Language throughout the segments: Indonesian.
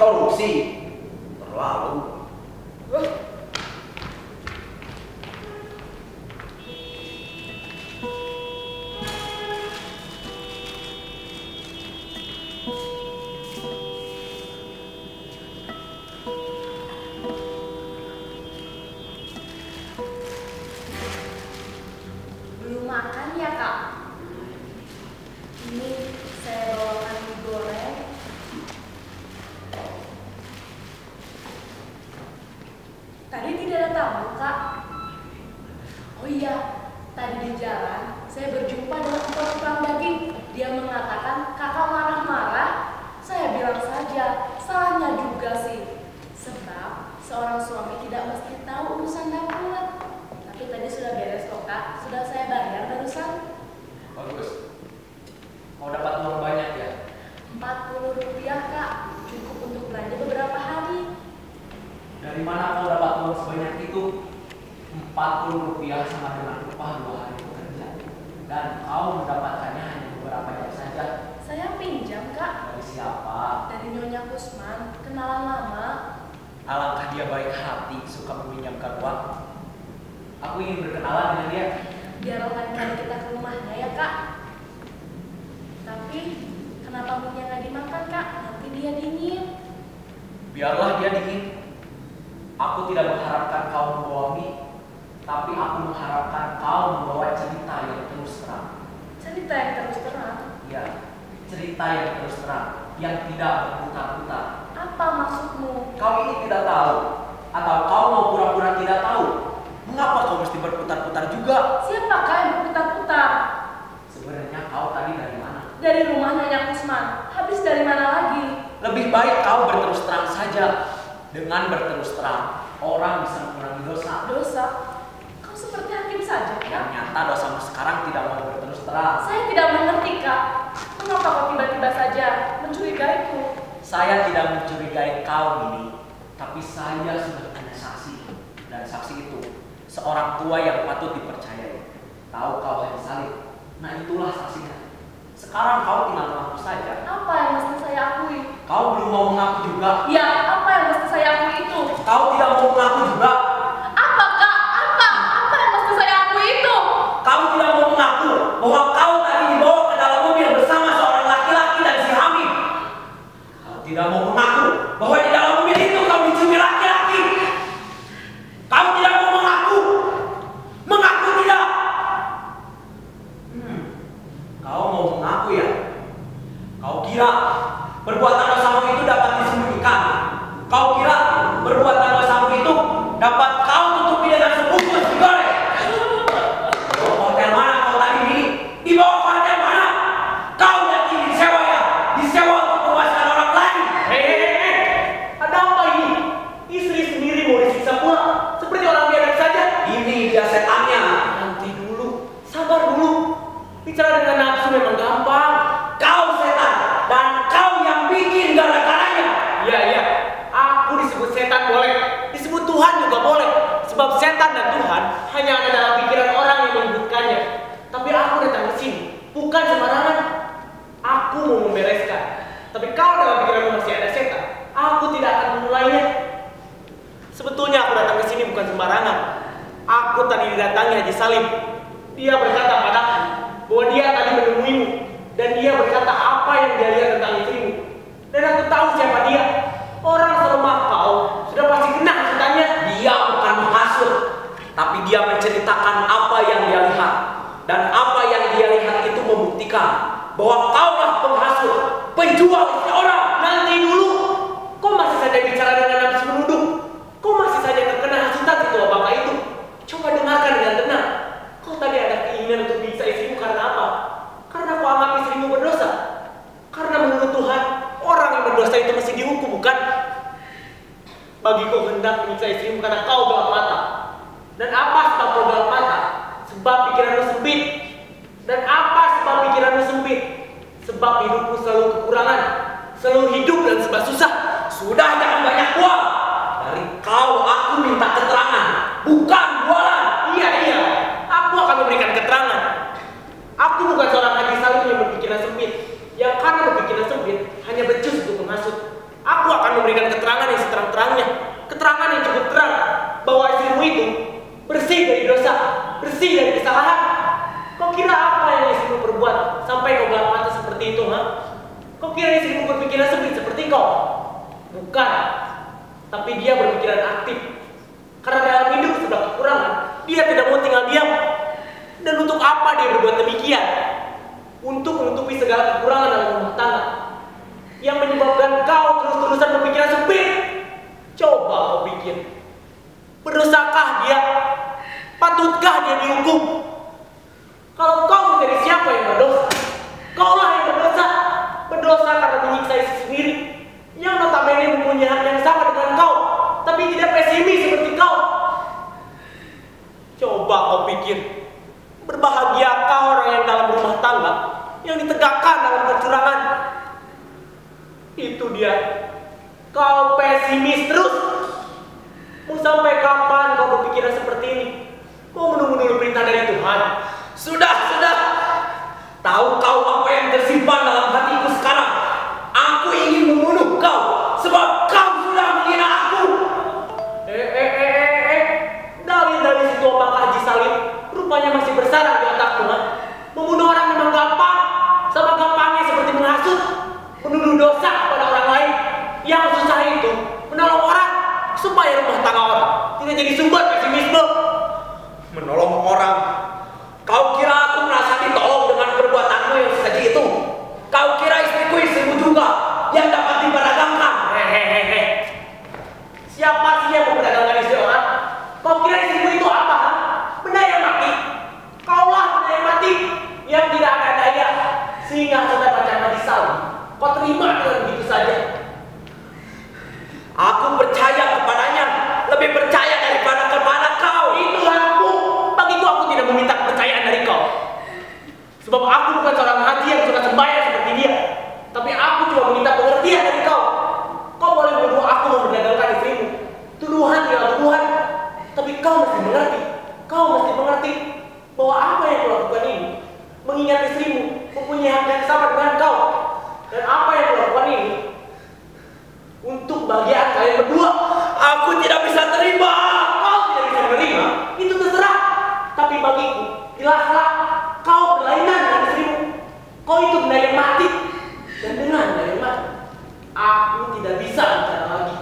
korupsi. Terlalu. Belum makan ya, Kak? Ini saya bawakan mie goreng. Tadi tidak ada tamu, Kak. Oh iya, tadi di jalan saya berjumpa dengan tukang daging. Dia mengatakan kakak marah-marah. Saya bilang saja, salahnya juga sih. Sebab seorang suami tidak mesti tahu urusan dapur. Tapi tadi sudah beres kok, Kak. Sudah saya bayar barusan. Bagus. Mau dapat uang banyak ya? Rp40, Kak. Cukup untuk belanja beberapa hari. Dari mana kau dapat uang sebanyak itu? Rp40 sama dengan upah 2 hari bekerja. Dan kau mendapatkannya hanya beberapa jam saja. Saya pinjam, Kak. Dari siapa? Dari Nyonya Kusman, kenalan lama. Alangkah dia baik hati, suka meminjamkan uang. Aku ingin berkenalan dengan dia. Biar lain kali kita ke rumahnya ya, Kak. Tapi kenapa minyak nggak dimakan, Kak? Nanti dia dingin. Biarlah dia dingin. Aku tidak mengharapkan kau membawa mie, tapi aku mengharapkan kau membawa cerita yang terus terang. Cerita yang terus terang. Ya, cerita yang terus terang, yang tidak berputar-putar. Apa maksudmu? Kau ini tidak tahu, atau kau mau pura-pura tidak tahu? Mengapa kau mesti berputar-putar juga? Siapakah yang berputar-putar? Sebenarnya kau tadi dari mana? Dari rumah Nyonya Kusman. Habis dari mana lagi? Lebih baik kau berterus terang saja. Dengan berterus terang, orang bisa mengurangi dosa. Dosa? Kau seperti hakim saja, Kak. Ternyata dosamu sekarang tidak mau berterus terang. Saya tidak mengerti, Kak. Mengapa kau tiba-tiba saja mencurigaiku? Saya tidak mencurigai kau ini, tapi saya sudah punya saksi. Dan saksi itu seorang tua yang patut dipercayai. Tahu kau Haji Salim? Nah itulah saksinya. Sekarang kau tinggal mengaku saja. Apa yang mesti saya akui? Kau belum mau mengaku juga. Ya, apa yang mesti saya akui itu? Kau tidak mau mengaku juga. Apa, Kak? Apa yang mesti saya akui itu? Kau tidak mau mengaku bahwa kau tadi dibawa ke dalam mobil bersama seorang laki-laki dan si Hamid. Kau tidak mau mengaku bahwa di dalam mobil itu kau dicuri laki-laki. Kau tidak mau mengaku. Mengaku tidak. Kau mau mengaku ya? Kau kira perbuatan dosamu itu dapat disembunyikan? Kau kira perbuatan dosamu itu dapat kau tutupi dengan sebungkus mie goreng? Dibawa ke hotel mana kau tadi ini? Dibawa ke hotel mana? Kau yakin disewa ya? Disewa untuk memuaskan orang lain? Hehehe, ada apa ini? Istri sendiri mau disiksa pula? Seperti orang biasa saja? Ini dia setannya. Nanti dulu, sabar dulu. Bicara dengan nafsu memang gampang. Kau setan dan kau yang bikin gara-garanya. Iya, aku disebut setan boleh, disebut Tuhan juga boleh. Sebab setan dan Tuhan hanya ada dalam pikiran orang yang menyebutkannya. Tapi aku datang ke sini bukan sembarangan. Aku mau membereskan. Tapi kalau dalam pikiranmu masih ada setan, aku tidak akan memulainya. Sebetulnya aku datang ke sini bukan sembarangan. Aku tadi didatangi Haji Salim. Dia berkata padaku bahwa dia tadi menemuimu dan dia berkata apa yang dia lihat tentang istrimu. Dan aku tahu siapa dia. Orang selemah kau sudah pasti kena hasutannya. Dia bukan menghasut, tapi dia menceritakan apa yang dia lihat. Dan apa yang dia lihat itu membuktikan bahwa kaulah penghasut, penjual istri orang. Nanti dulu, kau masih saja bicara dengan nafsu menuduh. Kau masih saja terkena hasutan si tua bapak itu. Coba dengarkan dengan tenang. Kau tadi ada keinginan untuk bisa istrimu karena apa? Karena kau anggap istrimu berdosa. Karena menurut Tuhan, orang yang berdosa itu mesti dihukum, bukan? Bagi kau hendak menyiksa istrimu karena kau gelap mata. Dan apa sebab kau gelap mata? Sebab pikiranmu sempit. Dan apa sebab pikiranmu sempit? Sebab hidupmu selalu kekurangan. Selalu hidup dan sebab susah. Sudah, jangan banyak buang. Dari kau aku minta keterangan, bukan bualan. Iya, aku akan memberikan keterangan. Aku bukan seorang Haji Salim yang berpikiran sempit, yang karena berpikiran sempit hanya becus untuk menghasut. Aku akan memberikan berpikiran sempit seperti kau. Bukan. Tapi dia berpikiran aktif. Karena dalam hidup sudah kekurangan, dia tidak mau tinggal diam. Dan untuk apa dia berbuat demikian? Untuk menutupi segala kekurangan dalam rumah tangga yang menyebabkan kau terus-terusan berpikiran sempit. Coba kau pikir, berdosakah dia? Patutkah dia dihukum? Kalau kau menjadi siapa yang berdosa? Kaulah yang berdosa. Berdosa karena menyiksa istri sendiri yang notabene mempunyai hak yang sama dengan kau, tapi tidak pesimis seperti kau. Coba kau pikir, berbahagiakah orang yang dalam rumah tangga yang ditegakkan dalam kecurangan? Itu dia. Kau pesimis terus. Mau sampai kapan kau berpikiran seperti ini? Kau menunggu dulu perintah dari Tuhan. Sudah. Tahu kau apa yang tersimpan dalam hatiku sekarang? Aku ingin membunuh kau sebab kau sudah menghina aku. Dalil-dalil si tua Pak Haji Salim rupanya masih bersarang di otakmu. Membunuh orang memang gampang. Sama gampangnya seperti menghasut, menuduh dosa kepada orang lain. Yang susah itu menolong orang supaya rumah tangga orang tidak jadi sumber pesimisme. Menolong orang? Kau kira aku merasa ditolong dengan perbuatanmu yang sekeji itu? Kau kira istrimu juga yang dapat diperdagangkan? Siapa sih yang memperdagangkan istri orang? Kau kira istrimu itu apa? Benda yang mati? Kaulah benda yang mati yang tidak ada daya sehingga sudah pacaran di salib. Kau terima dengan begitu saja? Aku percaya kepadanya, lebih percaya daripada kepada kau. Itu aku. Bagiku aku tidak meminta kepercayaan dari kau. Sebab aku bukan seorang haji yang suka sembahyang seperti dia. Tapi aku cuma meminta pengertian dari kau. Kau boleh menuduh aku memperdagangkan istrimu. Tuduhan ya tuduhan. Tapi kau mesti mengerti. Kau mesti mengerti bahwa apa yang kau lakukan ini mengingat istrimu mempunyai hak yang sama dengan kau. Dan apa yang kau lakukan ini untuk bahagian kalian berdua. Aku tidak bisa terima. Kau tidak bisa menerima, itu terserah. Tapi bagiku, jelaslah kau berlainan dengan istrimu. Kau itu benda yang mati. Dan dengan benda yang mati, aku tidak bisa bicara lagi.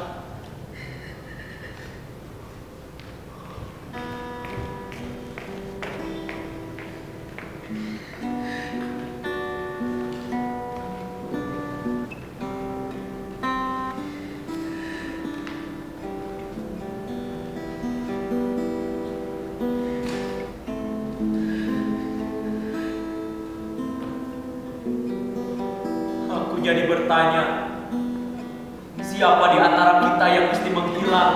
Jadi bertanya, siapa di antara kita yang mesti menghilang?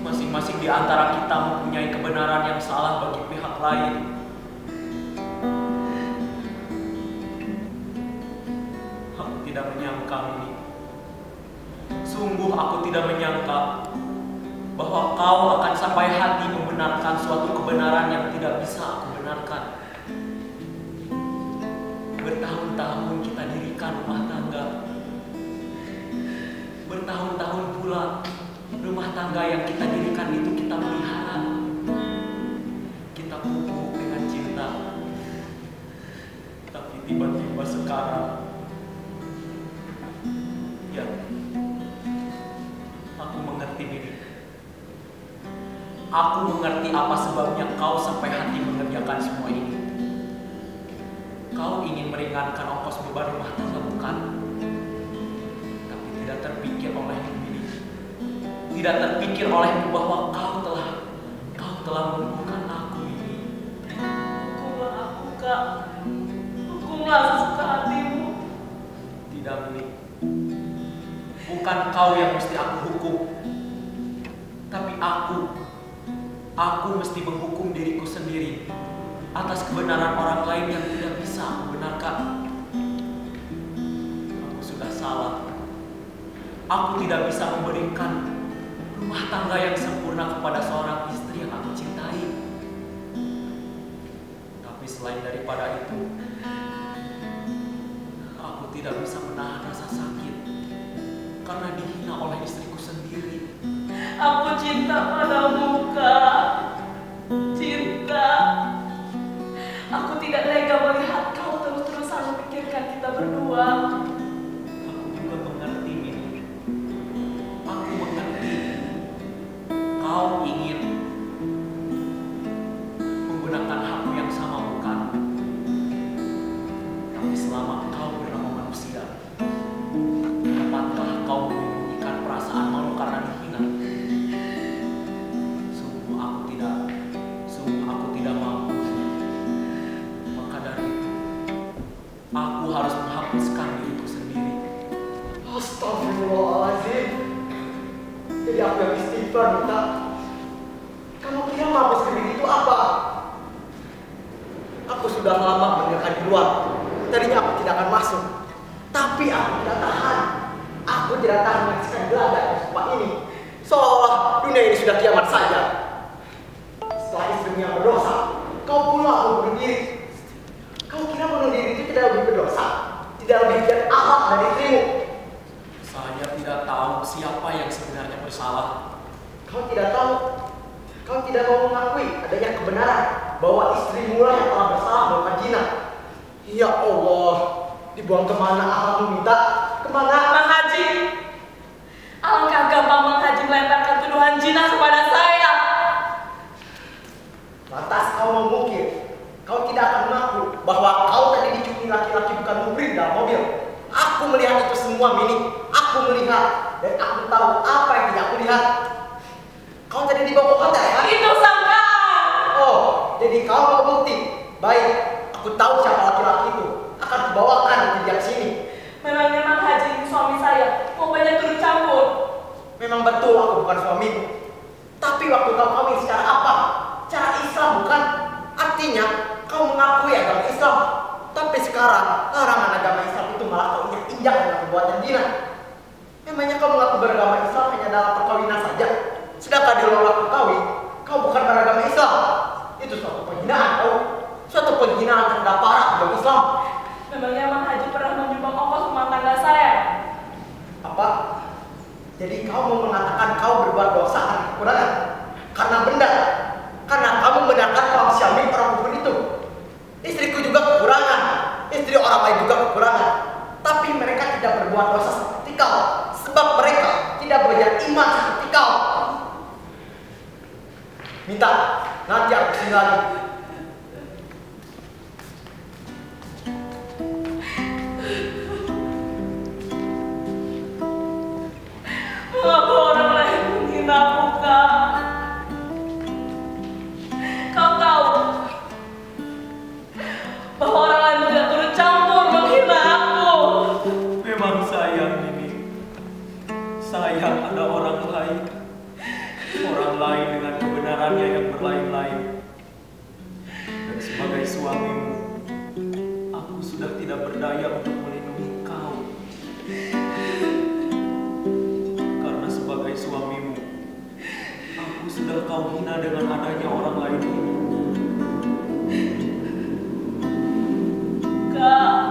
Masing-masing di antara kita mempunyai kebenaran yang salah bagi pihak lain. Aku tidak menyangka ini. Sungguh aku tidak menyangka bahwa kau akan sampai hati membenarkan suatu kebenaran yang tidak bisa aku benarkan. Bertahun-tahun kita dirikan rumah tangga. Bertahun-tahun pula rumah tangga yang kita dirikan itu kita pelihara. Kita pupuk dengan cinta. Tapi tiba-tiba sekarang, ya, aku mengerti diri. Aku mengerti apa sebabnya kau sampai hati mengerjakan semua ini. Kau ingin meringankan ongkos beban rumah tangga, bukan? Tapi tidak terpikir olehmu ini. Tidak terpikir olehmu bahwa kau telah menemukan aku ini. Hukumlah aku, Kak. Hukumlah sesuka hatimu. Tidak, Mini. Bukan kau yang mesti aku hukum. Tapi aku mesti menghukum diriku sendiri atas kebenaran orang lain yang tidak bisa aku benarkan. Aku sudah salah. Aku tidak bisa memberikan rumah tangga yang sempurna kepada seorang istri yang aku cintai. Tapi selain daripada itu, aku tidak bisa menahan rasa sakit karena dihina oleh istriku sendiri. Aku cinta padamu, Kak. Cinta. Aku tidak tega melihat kau terus-terusan memikirkan kita berdua. Jadi aku yang istighfar, Mita. Kamu kira mabuk sendiri itu apa? Aku sudah lama meninggalkan di luar. Tadinya aku tidak akan masuk. Tapi aku tidak tahan. Aku tidak tahan menyaksikan gelagat di tempat ini. Seolah dunia ini sudah kiamat saja. Setelah istrimu yang berdosa, kau pula mau bunuh diri. Kau kira bunuh diri itu tidak lebih berdosa? Tidak lebih biar akhlak dari istrimu? Saya tidak tahu siapa yang sebenarnya bersalah. Kau tidak tahu? Kau tidak mau mengakui adanya kebenaran bahwa istrimu lah yang telah bersalah melakukan zina. Ya Allah, dibuang kemana akhlakmu, Mita? Kemana? Mang Haji, alangkah gampang Mang Haji melemparkan tuduhan zina kepada saya. Lantas kau mengukir. Kau tidak akan mengaku bahwa kau tadi dicuri laki-laki bukan muhrim dalam mobil. Aku melihat itu semua, Mini. Aku melihat dan aku tahu apa yang tidak aku lihat. Kau tadi dibawa ke hotel, kan? Itu sangkaan. Oh, jadi kau mau bukti? Baik, aku tahu siapa laki-laki itu. Akan kubawakan nanti dia sini. Memangnya Mang Haji ini suami saya, mau banyak turut campur. Memang betul aku bukan suamimu. Tapi waktu kau kawin secara apa? Cara Islam bukan? Artinya kau mengakui agama Islam. Tapi sekarang larangan agama Islam itu malah kau injak-injak dengan perbuatan zina. Memangnya kau mengaku beragama Islam hanya dalam perkawinan saja? Sedangkan di luar waktu kawin, kau bukan beragama Islam. Itu suatu penghinaan kau. Suatu penghinaan terhadap para agama Islam. Memangnya Mang Haji pernah menyumbang ongkos rumah tangga saya? Apa? Jadi kau mau mengatakan kau berbuat dosa karena kekurangan? Karena benda? Karena kamu membenarkan kaum Syamil orang kufur itu? Istriku juga kekurangan. Istri orang lain juga kekurangan. Tapi mereka tidak berbuat dosa seperti kau. Sebab mereka tidak belajar iman seperti kau. Minta, nanti aku kesini lagi. Mengapa orang lain menghina aku, Kak? Kau tahu bahwa orang lain tidak turut campur menghina aku. Memang sayang ini. Sayang ada orang lain. Orang lain dengan kebenarannya yang berlain-lain. Dan sebagai suamimu, aku sudah tidak berdaya untuk melindungi kau. Karena sebagai suamimu, aku sudah kau hina dengan adanya orang lain ini. Kak,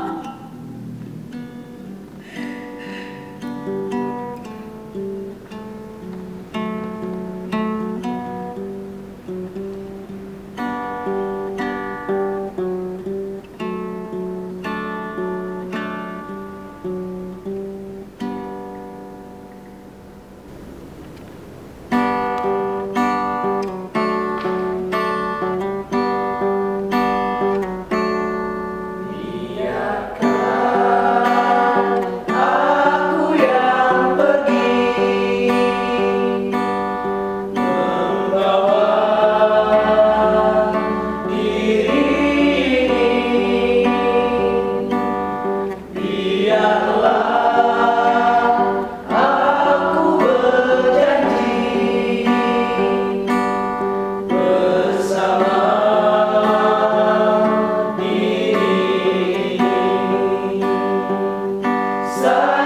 Saya